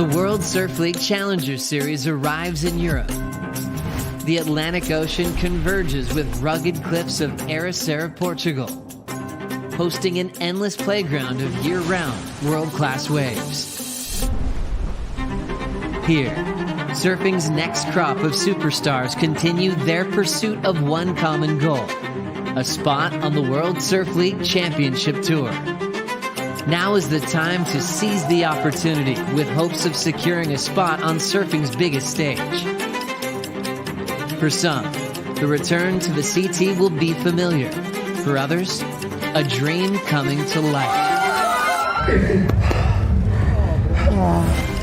The World Surf League Challenger Series arrives in Europe. The Atlantic Ocean converges with rugged cliffs of Ericeira, Portugal, hosting an endless playground of year-round world-class waves. Here, surfing's next crop of superstars continue their pursuit of one common goal: a spot on the World Surf League Championship Tour. Now is the time to seize the opportunity with hopes of securing a spot on surfing's biggest stage. For some, the return to the CT will be familiar. For others, a dream coming to life.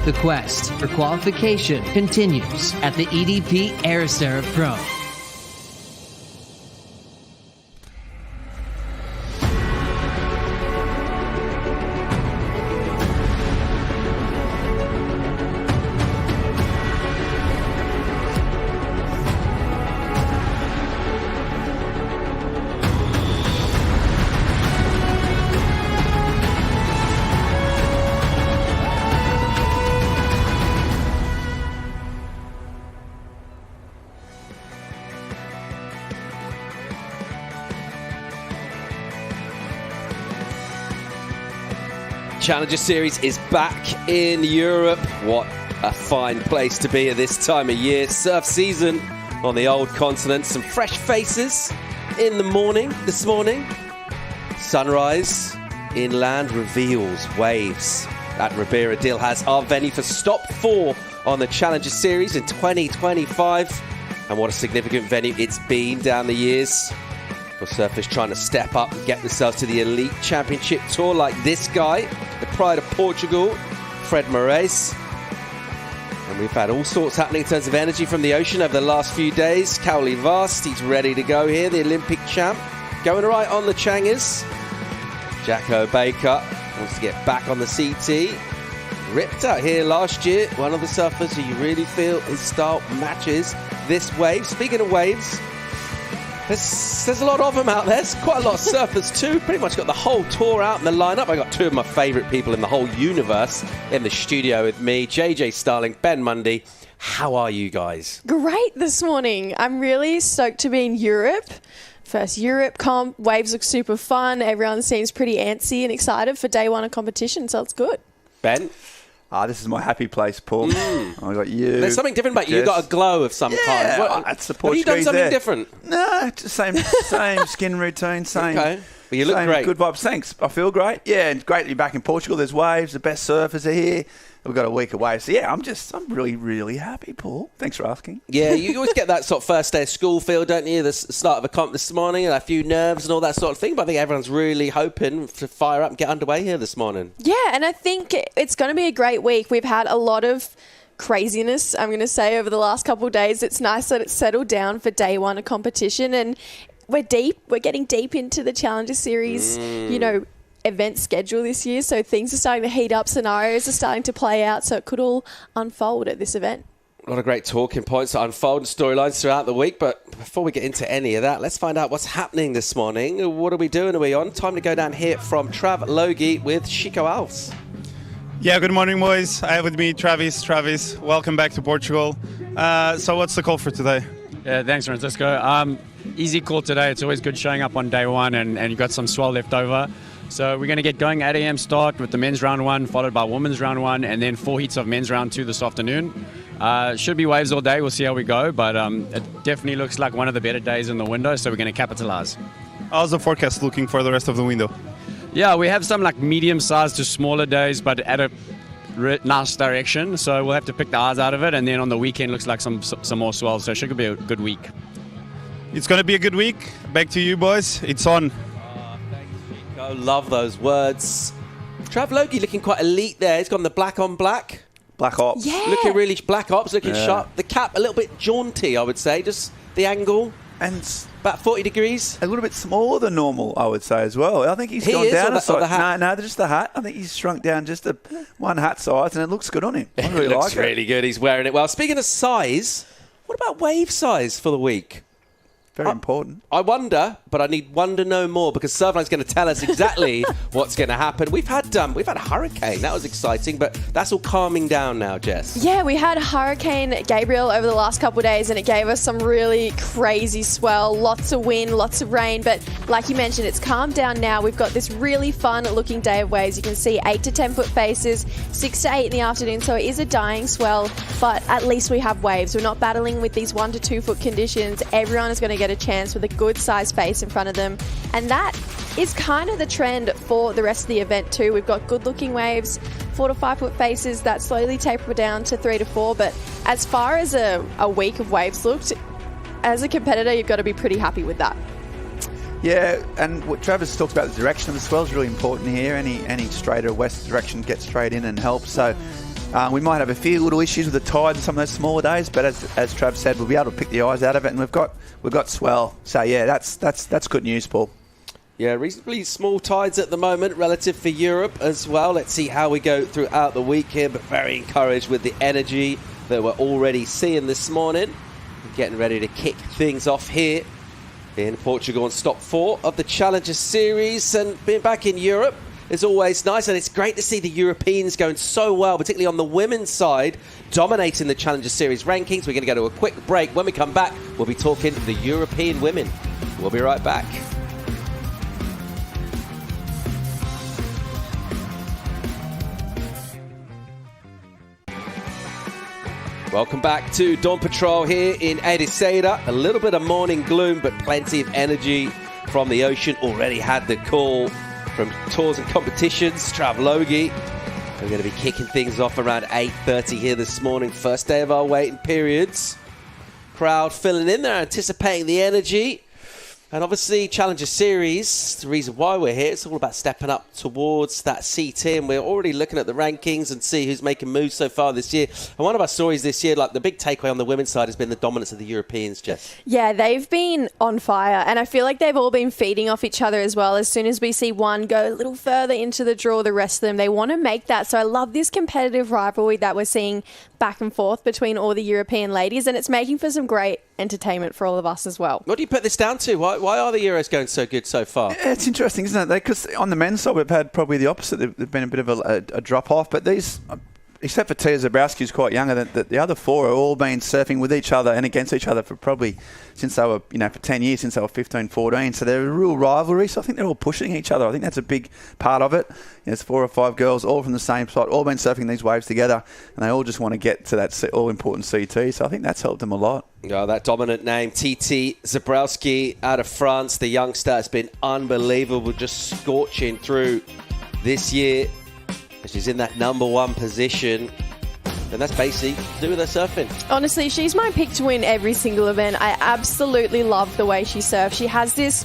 The quest for qualification continues at the EDP Ericeira Pro. Challenger Series is back in Europe. What a fine place to be at this time of year. Surf season on the old continent. Some fresh faces in the morning this morning. Sunrise inland reveals waves at Ribeira D'Ilhas, our venue for stop 4 on the Challenger Series in 2025. And what a significant venue it's been down the years for surfers trying to step up and get themselves to the Elite Championship Tour, like this guy, the pride of Portugal, Fred Moraes. And we've had all sorts happening in terms of energy from the ocean over the last few days. Cowley Vast, he's ready to go here, the Olympic champ. Going right on the Changers. Jacko Baker wants to get back on the CT. Ripped out here last year. One of the surfers who you really feel his style matches this wave. Speaking of waves, there's a lot of them out there. There's quite a lot of surfers too. Pretty much got the whole tour out in the lineup. I got two of my favourite people in the whole universe in the studio with me. JJ Starling, Ben Mundy. How are you guys? Great this morning. I'm really stoked to be in Europe. First Europe comp. Waves look super fun. Everyone seems pretty antsy and excited for day one of competition, so it's good. Ben? This is my happy place, Paul. I got you. There's something different about you. You've got a glow of some kind. What, that's the have you done something different? No, just same skin routine, same. Okay. Well, you look great. Good vibes. Thanks. I feel great. Yeah, and great to be back in Portugal. There's waves. The best surfers are here. We've got a week of waves. So, yeah, I'm really, really happy, Paul. Thanks for asking. Yeah, you always get that sort of first day of school feel, don't you? The start of a comp this morning, and a few nerves and all that sort of thing. But I think everyone's really hoping to fire up and get underway here this morning. Yeah, and I think it's going to be a great week. We've had a lot of craziness, I'm going to say, over the last couple of days. It's nice that it's settled down for day one of competition, and we're getting deep into the Challenger Series, event schedule this year, so things are starting to heat up, scenarios are starting to play out, so it could all unfold at this event. A lot of great talking points to unfold and storylines throughout the week, but before we get into any of that, let's find out what's happening this morning. What are we doing? Are we on? Time to go down here from Trav Logie with Chico Alves. Yeah, good morning, boys. I have with me Travis. Travis, welcome back to Portugal. So what's the call for today? Yeah, thanks, Francisco. Easy call today. It's always good showing up on day one, and you've got some swell left over. So we're going to get going at 8 a.m. start with the men's round 1, followed by women's round 1, and then 4 heats of men's round 2 this afternoon. Should be waves all day. We'll see how we go, but it definitely looks like one of the better days in the window, so we're going to capitalize. How's the forecast looking for the rest of the window? Yeah, we have some like medium-sized to smaller days, but at a nice direction, so we'll have to pick the eyes out of it, and then on the weekend looks like some more swells, so it should be a good week. It's going to be a good week. Back to you, boys. It's on. I love those words. Trav Logie looking quite elite there. He's got the black on black. Black Ops. Yeah. Looking really Black Ops, looking sharp. The cap a little bit jaunty, I would say. Just the angle. And about 40 degrees. A little bit smaller than normal, I would say, as well. I think he's gone down a size. No, just the hat. I think he's shrunk down just one hat size, and it looks good on him. I really It looks like it. really good. He's wearing it well. Speaking of size, what about wave size for the week? Very important. I wonder, but I need wonder no more, because Surfline's going to tell us exactly what's going to happen. We've had a hurricane. That was exciting, but that's all calming down now, Jess. Yeah, we had Hurricane Gabriel over the last couple of days, and it gave us some really crazy swell, lots of wind, lots of rain. But like you mentioned, it's calmed down now. We've got this really fun-looking day of waves. You can see 8 to 10 foot faces, 6 to 8 in the afternoon. So it is a dying swell, but at least we have waves. We're not battling with these 1 to 2 foot conditions. Everyone is going to get a chance with a good sized face in front of them, and that is kind of the trend for the rest of the event too. We've got good looking waves, 4 to 5 foot faces that slowly taper down to 3 to 4, but as far as a week of waves looked, as a competitor you've got to be pretty happy with that. Yeah, and what Travis talked about, the direction of the swell is really important here. Any straight or west direction gets straight in and helps. So we might have a few little issues with the tide in some of those smaller days, but as Trav said, we'll be able to pick the eyes out of it, and we've got swell. So yeah, that's good news, Paul. Yeah, reasonably small tides at the moment relative for Europe as well. Let's see how we go throughout the week here, but very encouraged with the energy that we're already seeing this morning. Getting ready to kick things off here in Portugal on stop 4 of the Challenger Series, and being back in Europe is always nice, and it's great to see the Europeans going so well, particularly on the women's side, dominating the Challenger Series rankings. We're going to go to a quick break. When we come back, we'll be talking to the European women. We'll be right back. Welcome back to Dawn Patrol here in Ericeira. A little bit of morning gloom, but plenty of energy from the ocean. Already had the call from Tours and Competitions, Trav Logie. We're going to be kicking things off around 8:30 here this morning. First day of our waiting periods. Crowd filling in there, anticipating the energy. And obviously, Challenger Series, the reason why we're here, it's all about stepping up towards that C tier. And we're already looking at the rankings and see who's making moves so far this year. And one of our stories this year, like the big takeaway on the women's side, has been the dominance of the Europeans, Jess. Yeah, they've been on fire, and I feel like they've all been feeding off each other as well. As soon as we see one go a little further into the draw, the rest of them, they want to make that. So I love this competitive rivalry that we're seeing back and forth between all the European ladies, and it's making for some great entertainment for all of us as well. What do you put this down to? Why are the Euros going so good so far? Yeah, it's interesting, isn't it? Because on the men's side, we've had probably the opposite. There's been a bit of a drop-off, but these, except for Tia Zabrowski, who's quite younger, the other four are all been surfing with each other and against each other for probably since they were, for 10 years, since they were 15, 14. So they're a real rivalry. So I think they're all pushing each other. I think that's a big part of it. There's 4 or 5 girls, all from the same side, all been surfing these waves together, and they all just want to get to that all-important CT. So I think that's helped them a lot. Yeah, that dominant name, TT Zabrowski out of France, the youngster, has been unbelievable, just scorching through this year. She's in that number 1 position, and that's basically to do with her surfing. Honestly, she's my pick to win every single event. I absolutely love the way she surfs. She has this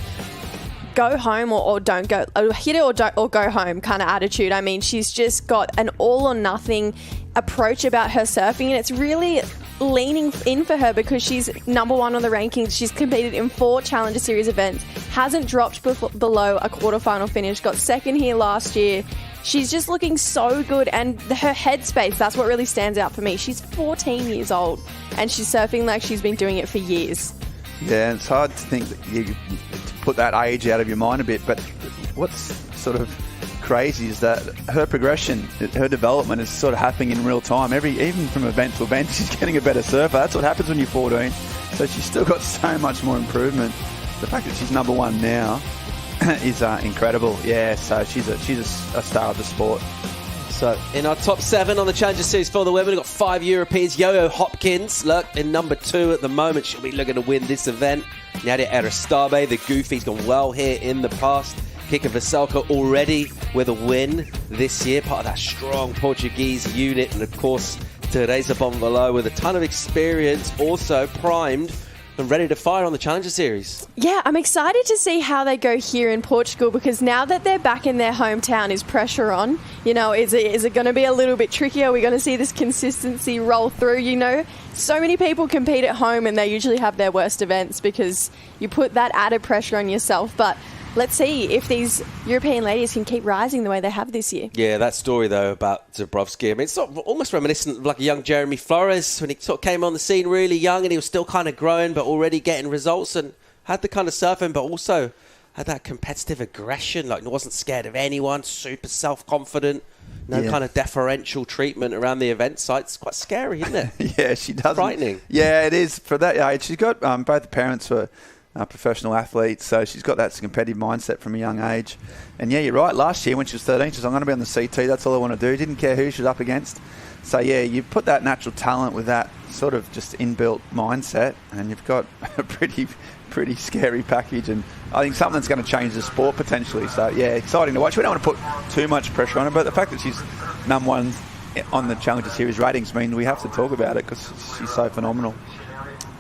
go home or don't go, hit it or go home kind of attitude. I mean, she's just got an all or nothing approach about her surfing, and it's really leaning in for her because she's number 1 on the rankings. She's competed in 4 Challenger Series events, hasn't dropped below a quarterfinal finish, got second here last year. She's just looking so good, and her headspace, that's what really stands out for me. She's 14 years old, and she's surfing like she's been doing it for years. Yeah, and it's hard to think that you put that age out of your mind a bit, but what's sort of crazy is that her progression, her development is sort of happening in real time. Even from event to event, she's getting a better surfer. That's what happens when you're 14. So she's still got so much more improvement. The fact that she's number 1 now is incredible. Yeah, so she's a star of the sport. So in our top 7 on the Challenger Series for the women, we've got 5 Europeans. Yo-Yo Hopkins, look, in number 2 at the moment. She'll be looking to win this event. Nadia Aristabe, the Goofy's gone well here in the past. Kika Veselko already with a win this year, part of that strong Portuguese unit. And of course, Teresa Bonvalot with a ton of experience, also primed and ready to fire on the Challenger Series. Yeah, I'm excited to see how they go here in Portugal, because now that they're back in their hometown, is pressure on? Is it going to be a little bit trickier? Are we going to see this consistency roll through? So many people compete at home and they usually have their worst events because you put that added pressure on yourself. But let's see if these European ladies can keep rising the way they have this year. Yeah, that story, though, about Zabrowski, I mean, it's sort of almost reminiscent of like a young Jeremy Flores when he sort of came on the scene really young and he was still kind of growing but already getting results. And had the kind of surfing, but also had that competitive aggression, like wasn't scared of anyone, super self-confident, no kind of deferential treatment around the event site. It's quite scary, isn't it? Yeah, she does. Frightening. Yeah, it is. For that age, she's got both parents were professional athletes, so she's got that competitive mindset from a young age. And yeah, you're right. Last year when she was 13, she said, I'm going to be on the CT. That's all I want to do. Didn't care who she was up against. So yeah, you put that natural talent with that sort of just inbuilt mindset, and you've got a pretty scary package. And I think something that's going to change the sport potentially. So yeah, exciting to watch. We don't want to put too much pressure on her, but the fact that she's number one on the Challenger Series ratings mean we have to talk about it because she's so phenomenal.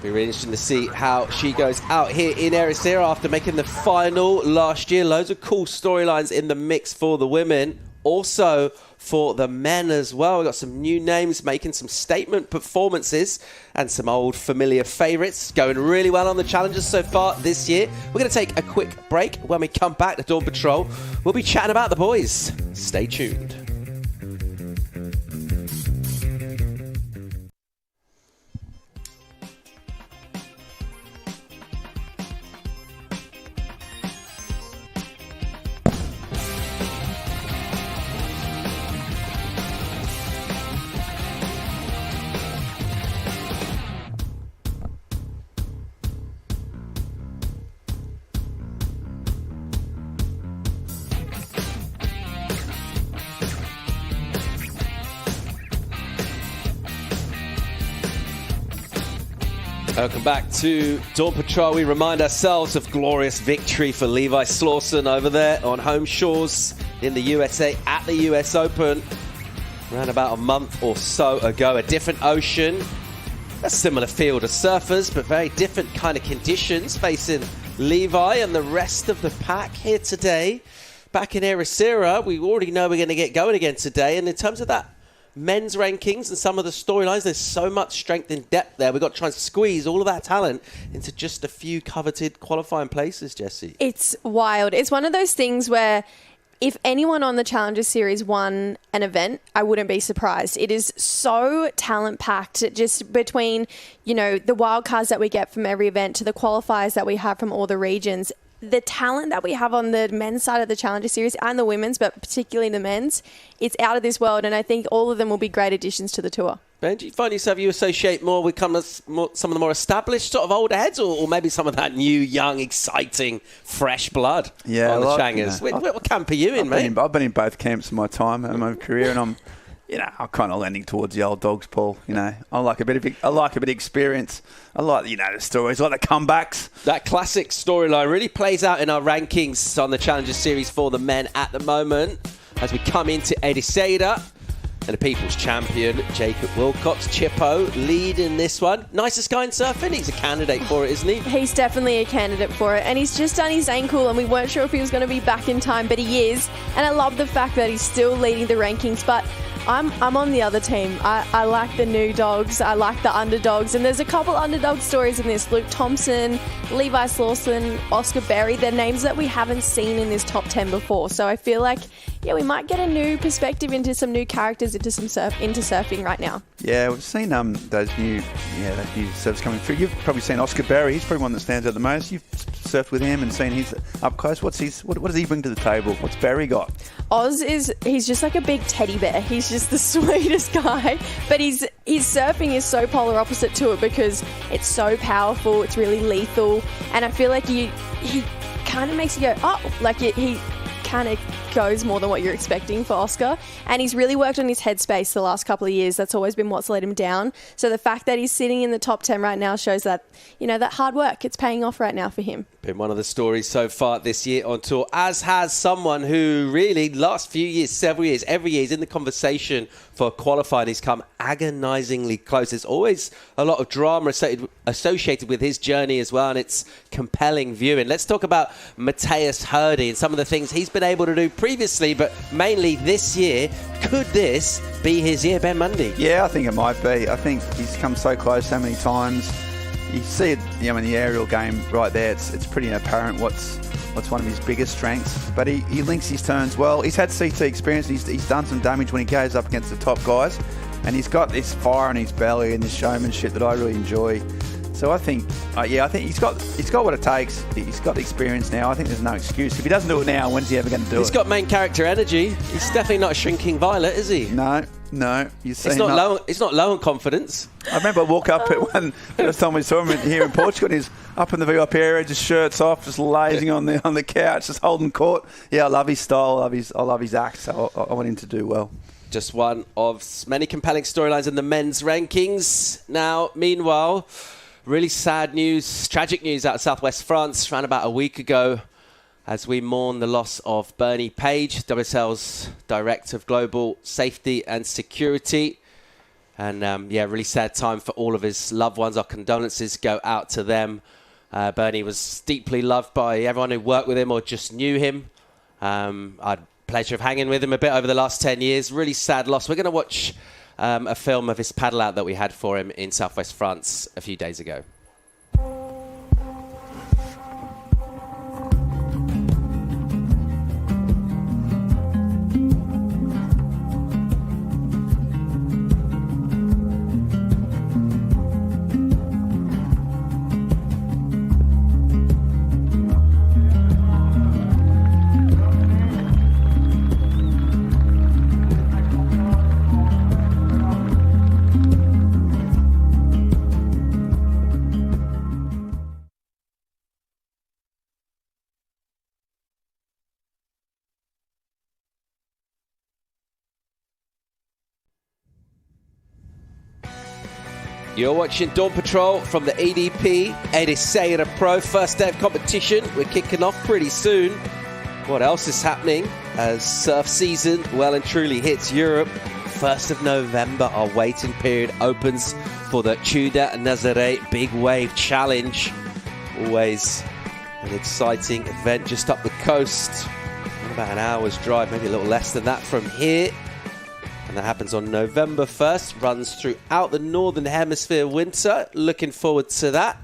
Be really interesting to see how she goes out here in Ericeira after making the final last year. Loads of cool storylines in the mix for the women. Also for the men as well. We've got some new names making some statement performances and some old familiar favourites going really well on the Challengers so far this year. We're going to take a quick break. When we come back to Dawn Patrol, we'll be chatting about the boys. Stay tuned. Welcome back to Dawn Patrol. We remind ourselves of glorious victory for Levi Slawson over there on home shores in the USA at the US Open around about a month or so ago. A different ocean, a similar field of surfers, but very different kind of conditions facing Levi and the rest of the pack here today. Back in Ericeira, we already know we're going to get going again today. And in terms of that men's rankings and some of the storylines, there's so much strength and depth there. We've got to try and squeeze all of that talent into just a few coveted qualifying places, Jessie. It's wild. It's one of those things where if anyone on the Challenger Series won an event, I wouldn't be surprised. It is so talent-packed, just between, the wild cards that we get from every event to the qualifiers that we have from all the regions. The talent that we have on the men's side of the Challenger Series and the women's, but particularly the men's, it's out of this world, and I think all of them will be great additions to the tour. Ben, do you find yourself you associate more with some of the more established sort of older heads, or maybe some of that new, young, exciting, fresh blood on the Changers? What camp are you in, mate? I've been in both camps in my time and my career, and I'm kind of leaning towards the old dogs, Paul. I like a bit of experience. I like the stories, I like the comebacks. That classic storyline really plays out in our rankings on the Challenger Series for the men at the moment as we come into Ericeira. And the People's Champion, Jacob Wilcox, Chippo, leading this one. Nicest guy in surfing. He's a candidate for it, isn't he? He's definitely a candidate for it. And he's just done his ankle, and we weren't sure if he was going to be back in time, but he is. And I love the fact that he's still leading the rankings. But I'm on the other team. I like the new dogs. I like the underdogs. And there's a couple underdog stories in this. Luke Thompson, Levi Slawson, Oscar Berry. They're names that we haven't seen in this top 10 before. So I feel like, we might get a new perspective into some new characters into surfing right now. Yeah, we've seen those new surfers coming through. You've probably seen Oscar Berry. He's probably one that stands out the most. You've surfed with him and seen his up close. What does he bring to the table? What's Berry got? He's just like a big teddy bear. He's just the sweetest guy. But his surfing is so polar opposite to it because it's so powerful. It's really lethal, and I feel like he kind of makes you go, oh, like he kind of goes more than what you're expecting for Oscar. And he's really worked on his headspace the last couple of years. That's always been what's let him down. So the fact that he's sitting in the top 10 right now shows that, that hard work, it's paying off right now for him. Been one of the stories so far this year on tour, as has someone who really last few years, several years, every year is in the conversation for qualifying. He's come agonizingly close. There's always a lot of drama associated with his journey as well, and it's compelling viewing. Let's talk about Matthias Hurdy and some of the things he's been able to do previously, but mainly this year. Could this be his year, Ben Mundy? Yeah, I think it might be. I think he's come so close so many times. You see it, in the aerial game right there. It's pretty apparent what's one of his biggest strengths. But he links his turns well. He's had CT experience. He's done some damage when he goes up against the top guys, and he's got this fire in his belly and this showmanship that I really enjoy. So So I think he's got what it takes. He's got the experience now. I think there's no excuse. If he doesn't do it now, when's he ever going to do it? He's got main character energy. He's definitely not a shrinking violet, is he? No. It's not low on confidence. I remember I walk up at one first time we saw him here in Portugal. And he's up in the VIP area, just shirts off, just lazing on the couch, just holding court. Yeah, I love his style. I love his act. So I want him to do well. Just one of many compelling storylines in the men's rankings. Now, meanwhile, really sad news, tragic news out of southwest France around about a week ago as we mourn the loss of Bernie Page, WSL's Director of Global Safety and Security. And really sad time for all of his loved ones. Our condolences go out to them. Bernie was deeply loved by everyone who worked with him or just knew him. I'd pleasure of hanging with him a bit over the last 10 years. Really sad loss. We're going to watch a film of his paddle out that we had for him in southwest France a few days ago. You're watching Dawn Patrol from the EDP Ericeira Pro. First day of competition. We're kicking off pretty soon. What else is happening as surf season well and truly hits Europe? 1st of November, our waiting period opens for the Ciudad Nazaré Big Wave Challenge. Always an exciting event just up the coast. About an hour's drive, maybe a little less than that from here. And that happens on November 1st, runs throughout the Northern Hemisphere winter. Looking forward to that.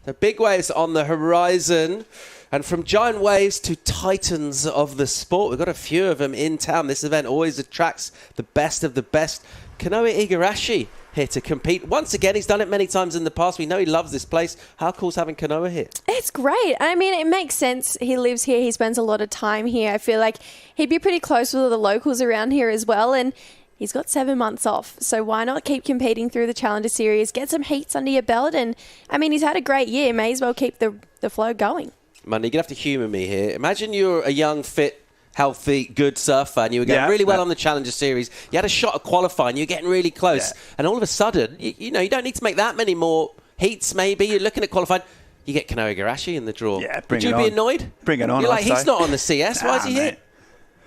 The big waves on the horizon. And from giant waves to titans of the sport, we've got a few of them in town. This event always attracts the best of the best. Kanoe Igarashi here to compete. Once again, he's done it many times in the past. We know he loves this place. How cool's having Kanoe here? It's great. I mean, it makes sense. He lives here. He spends a lot of time here. I feel like he'd be pretty close with all the locals around here as well. And he's got 7 months off, so why not keep competing through the Challenger Series, get some heats under your belt, and, I mean, he's had a great year. May as well keep the flow going. Money, you're going to have to humour me here. Imagine you're a young, fit, healthy, good surfer, and you were going really well on the Challenger Series. You had a shot at qualifying, you're getting really close, and all of a sudden, you don't need to make that many more heats, maybe. You're looking at qualifying. You get Kanoe Igarashi in the draw. Yeah, Would you be annoyed? Bring it on, You're like, I'd say. he's not on the CS. Why is he here?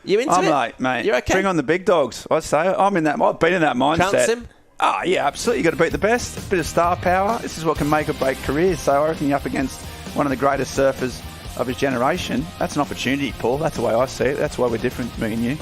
You into it? Like, mate, you're okay? bring on the big dogs. I'd say I've been in that mindset. Trounce him? Oh, yeah, absolutely. You've got to beat the best. A bit of star power. This is what can make or break careers. So I reckon you're up against one of the greatest surfers of his generation. That's an opportunity, Paul. That's the way I see it. That's why we're different, me and you.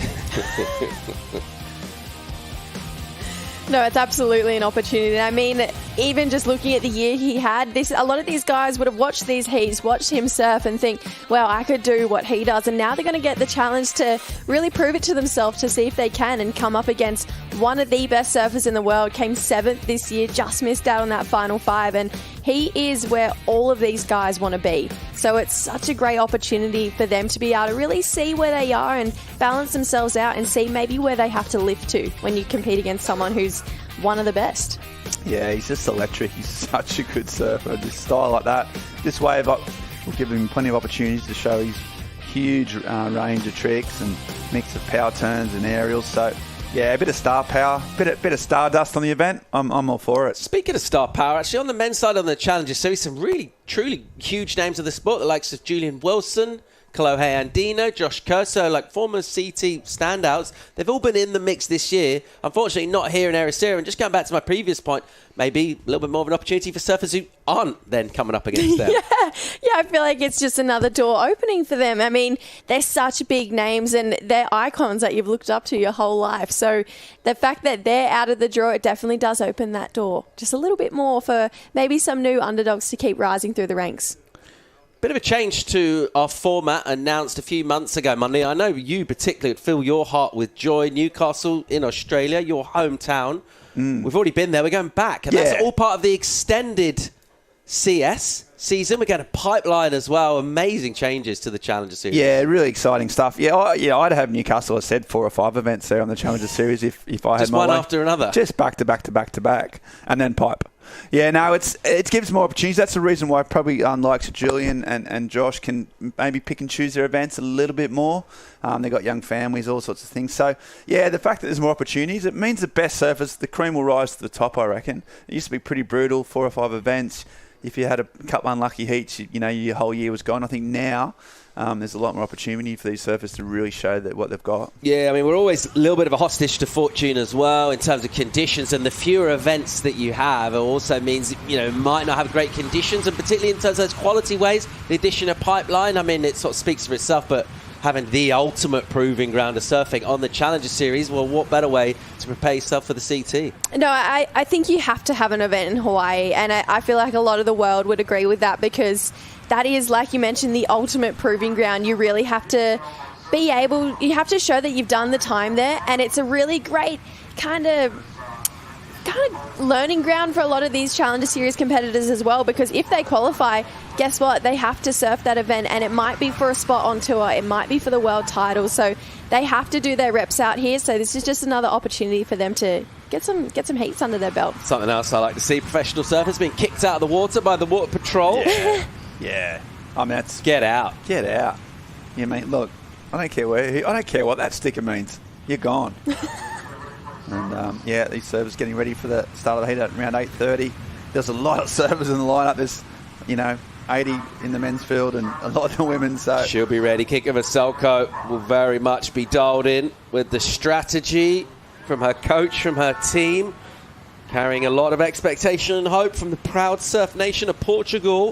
No, it's absolutely an opportunity. I mean, even just looking at the year he had, a lot of these guys would have watched these heats, watched him surf and think, well, I could do what he does. And now they're going to get the challenge to really prove it to themselves to see if they can and come up against one of the best surfers in the world. Came 7th this year, just missed out on that final 5. And he is where all of these guys want to be. So it's such a great opportunity for them to be able to really see where they are and balance themselves out and see maybe where they have to lift to when you compete against someone who's one of the best. Yeah, he's just electric. He's such a good surfer. This style like that, this wave up will give him plenty of opportunities to show his huge range of tricks and mix of power turns and aerials. So, yeah, a bit of star power, bit of stardust on the event. I'm all for it. Speaking of star power, actually on the men's side on the Challenger Series, some really, truly huge names of the sport, the likes of Julian Wilson, Kalohe Andino, Josh Kerr, like former CT standouts. They've all been in the mix this year. Unfortunately, not here in Ericeira. And just going back to my previous point, maybe a little bit more of an opportunity for surfers who aren't then coming up against them. Yeah, I feel like it's just another door opening for them. I mean, they're such big names and they're icons that you've looked up to your whole life. So the fact that they're out of the draw, it definitely does open that door just a little bit more for maybe some new underdogs to keep rising through the ranks. Bit of a change to our format announced a few months ago, Monday. I know you particularly fill your heart with joy. Newcastle in Australia, your hometown. We've already been there. We're going back. And that's all part of the extended CS season. We're going to pipeline as well. Amazing changes to the Challenger Series. Yeah, really exciting stuff. I'd have Newcastle. I said 4 or 5 events there on the Challenger Series if I had just my one way. after another. Just back to back to back to back, and then pipe. Yeah, no, it gives more opportunities. That's the reason why probably likes Julian and Josh can maybe pick and choose their events a little bit more. They've got young families, all sorts of things. So, yeah, the fact that there's more opportunities, it means the best surfers, the cream will rise to the top, I reckon. It used to be pretty brutal, 4 or 5 events. If you had a couple unlucky heats, your whole year was gone. I think now there's a lot more opportunity for these surfers to really show that what they've got. Yeah, I mean, we're always a little bit of a hostage to fortune as well in terms of conditions, and the fewer events that you have also means, might not have great conditions, and particularly in terms of those quality ways, the addition of pipeline, I mean, it sort of speaks for itself, but having the ultimate proving ground of surfing on the Challenger Series, well, what better way to prepare yourself for the CT? No, I think you have to have an event in Hawaii, and I feel like a lot of the world would agree with that, because that is, like you mentioned, the ultimate proving ground. You really have to you have to show that you've done the time there, and it's a really great kind of learning ground for a lot of these Challenger Series competitors as well, because if they qualify, guess what? They have to surf that event, and it might be for a spot on tour, it might be for the world title, so they have to do their reps out here. So this is just another opportunity for them to get some heats under their belt. Something else I like to see, professional surfers being kicked out of the water by the Water Patrol. Yeah. I mean, that's... Get out. Get out. Yeah, mate, look, I don't care what that sticker means. You're gone. And, these servers getting ready for the start of the heat at around 8:30. There's a lot of servers in the lineup. There's, 80 in the men's field and a lot in the women's. So she'll be ready. Kika Veselko will very much be dialed in with the strategy from her coach, from her team, carrying a lot of expectation and hope from the proud surf nation of Portugal.